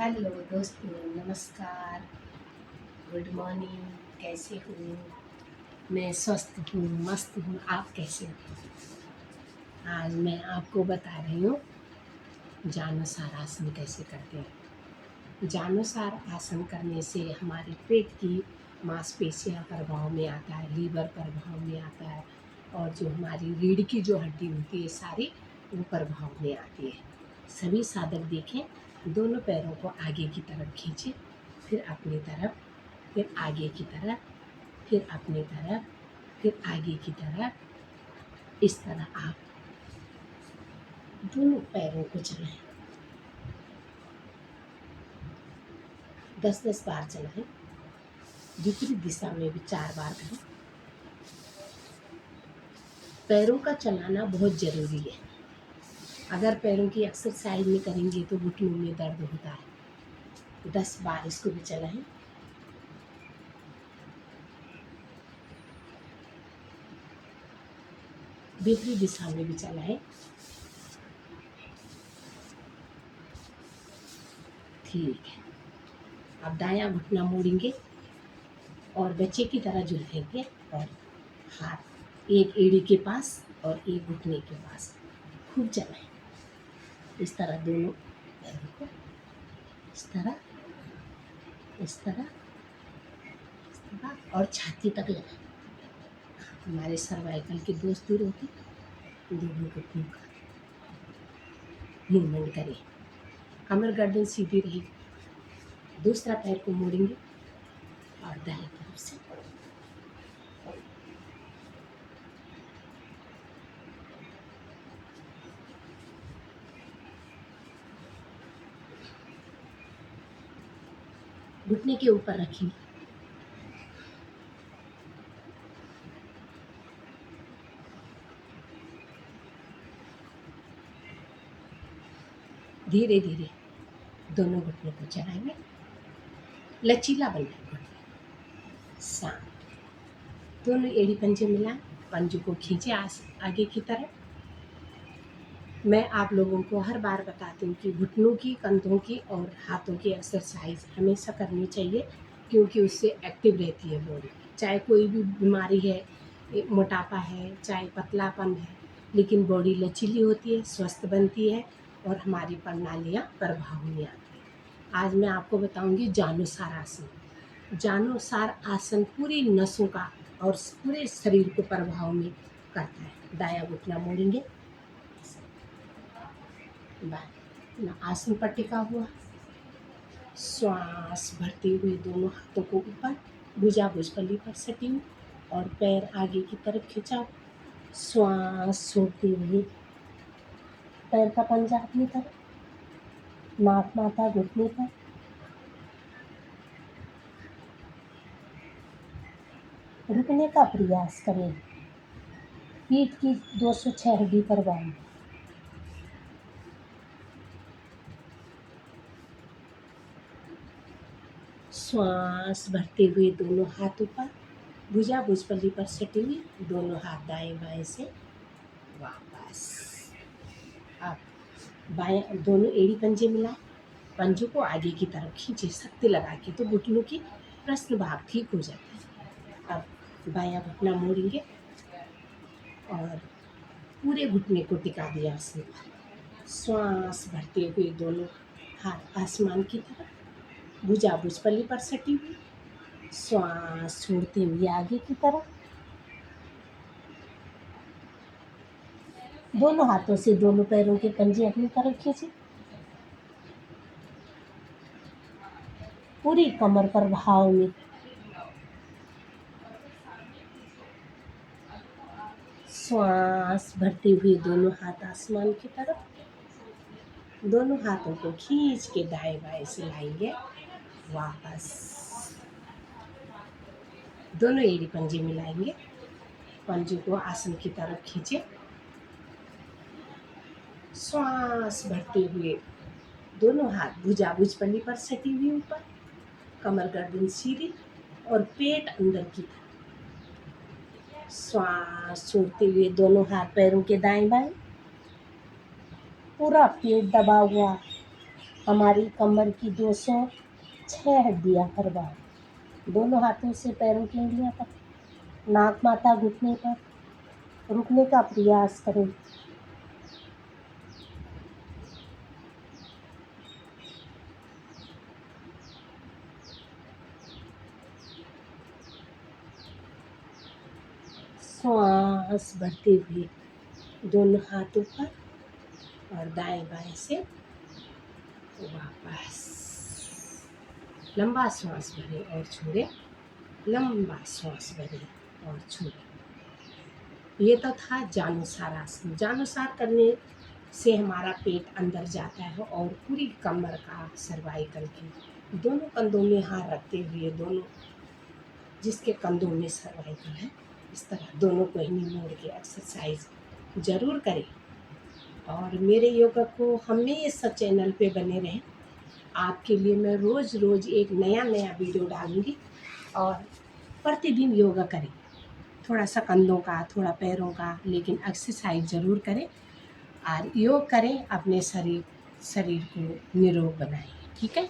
Hello दोस्तों, नमस्कार। Good morning. कैसे हो? मैं स्वस्थ हूँ, मस्त हूँ। आप कैसे हो? आज मैं आपको बता रही हूँ जानुसार आसन कैसे करते हैं। जानुसार आसन करने से हमारे पेट की मांसपेशियाँ प्रभाव में आता है, लीवर प्रभाव में आता है, और जो हमारी रीढ़ की जो हड्डी होती है सारी, वो प्रभाव में आती है। सभी साधक देखें, दोनों पैरों को आगे की तरफ खींचे, फिर अपनी तरफ, फिर आगे की तरफ, फिर अपनी तरफ, फिर आगे की तरफ। इस तरह आप दोनों पैरों को चलाएं। 10-10 बार चलाएं। विपरीत दिशा में भी 4 बार करें। पैरों का चलाना बहुत ज़रूरी है। अगर पैरों की एक्सरसाइज नहीं करेंगे तो घुटनों में दर्द होता है। 10 बार इसको भी चलाएं। विपरीत दिशा में भी चलाएं। ठीक है। अब दायां घुटना मोड़ेंगे और बच्चे की तरह झुलेंगे, और हाथ एक एड़ी के पास और एक घुटने के पास खूब चलाएं। इस तरह दोनों पैरों को, इस तरह, इस तरह, इस तरह, और छाती तक लगाएं। हमारे सर्वाइकल के दोस्त दूर होते, दोनों घुटनों का मूवमेंट करें। कमर गर्दन सीधी रहेगी। दूसरा पैर को मोड़ेंगे और दाएं तरफ से घुटने के ऊपर रखेंगे। धीरे धीरे दोनों घुटनों को चलाएंगे। लचीला बनाएं घुटना। शांत। दोनों एड़ी पंजे मिलाएं। पंजों को खींचे आगे की तरफ। मैं आप लोगों को हर बार बताती हूँ कि घुटनों की, कंधों की और हाथों की एक्सरसाइज हमेशा करनी चाहिए, क्योंकि उससे एक्टिव रहती है बॉडी। चाहे कोई भी बीमारी है, मोटापा है, चाहे पतलापन है, लेकिन बॉडी लचीली होती है, स्वस्थ बनती है, और हमारी प्रणालियाँ प्रभाव में आती हैं। आज मैं आपको बताऊँगी जानुसार आसन। जानुसार आसन पूरी नसों का और पूरे शरीर को प्रभाव में करता है। दायां घुटना मोड़ेंगे, बाएं आसन पर टिका हुआ, श्वास भरते हुए दोनों हाथों को ऊपर, भुजा भुजपल्ली पर सटी हुई, और पैर आगे की तरफ खिंचा। श्वास छोड़ते हुए पैर का पंजा अपनी तरफ, नाक माथा घुटने पर। रुकने का प्रयास करें। पीठ की 206 हड्डी पर बांध। श्वास भरते हुए दोनों हाथ ऊपर, भुजा भुजपल्ली पर सटी हुई, दोनों हाथ दाएं बाएं से वापस। अब बाएं दोनों एड़ी पंजे मिलाएं। पंजों को आगे की तरफ खींचे शक्ति लगा के, तो घुटनों की प्रश्न भाग ठीक हो जाता है। अब बायां घुटना मोड़ेंगे और पूरे घुटने को टिका दिया आसन पर। श्वास भरते हुए दोनों हाथ आसमान की तरफ, भुजा भुजपल्ली पर सटी हुई, श्वास छोड़ते हुए आगे की तरफ। दोनों हाथों से दोनों पैरों के पंजे अपनी तरफ खींचे। पूरी कमर पर भाव में। श्वास भरते हुए दोनों हाथ आसमान की तरफ। दोनों हाथों को खींच के दाएं बाएं से लाएंगे वापस। दोनों एड़ी पंजे मिलाएंगे। पंजों को आसन की तरफ खींचे। श्वास भरते हुए दोनों हाथ भुजा भुजपल्ली पर सटी हुई ऊपर, कमर गर्दन सीधी और पेट अंदर की तरफ। श्वास छोड़ते हुए दोनों हाथ पैरों के दाएं बाएं। पूरा पेट दबा हुआ, हमारी कमर की 206 हड्डियाँ हर बार। दोनों हाथों से पैरों की उंगलियां तक, नाक माथा घुटने पर रुकने का प्रयास करें। श्वास भरते हुए दोनों हाथों पर और दाएं बाएं से वापस लंबा श्वास भरें और छोड़ें, लंबा श्वास भरें और छोड़ें। ये तो था जानुसार आसन। जानुसार करने से हमारा पेट अंदर जाता है और पूरी कमर का, सर्वाइकल की, दोनों कंधों में हाथ रखते हुए, दोनों जिसके कंधों में सर्वाइकल है, इस तरह दोनों को ही मोड़ के एक्सरसाइज ज़रूर करें। और मेरे योगा को हमेशा चैनल पे बने रहें। आपके लिए मैं रोज़ रोज़ एक नया वीडियो डालूँगी और प्रतिदिन योगा करें। थोड़ा सा कंधों का, थोड़ा पैरों का, लेकिन एक्सरसाइज ज़रूर करें और योग करें। अपने शरीर को निरोग बनाएं। ठीक है।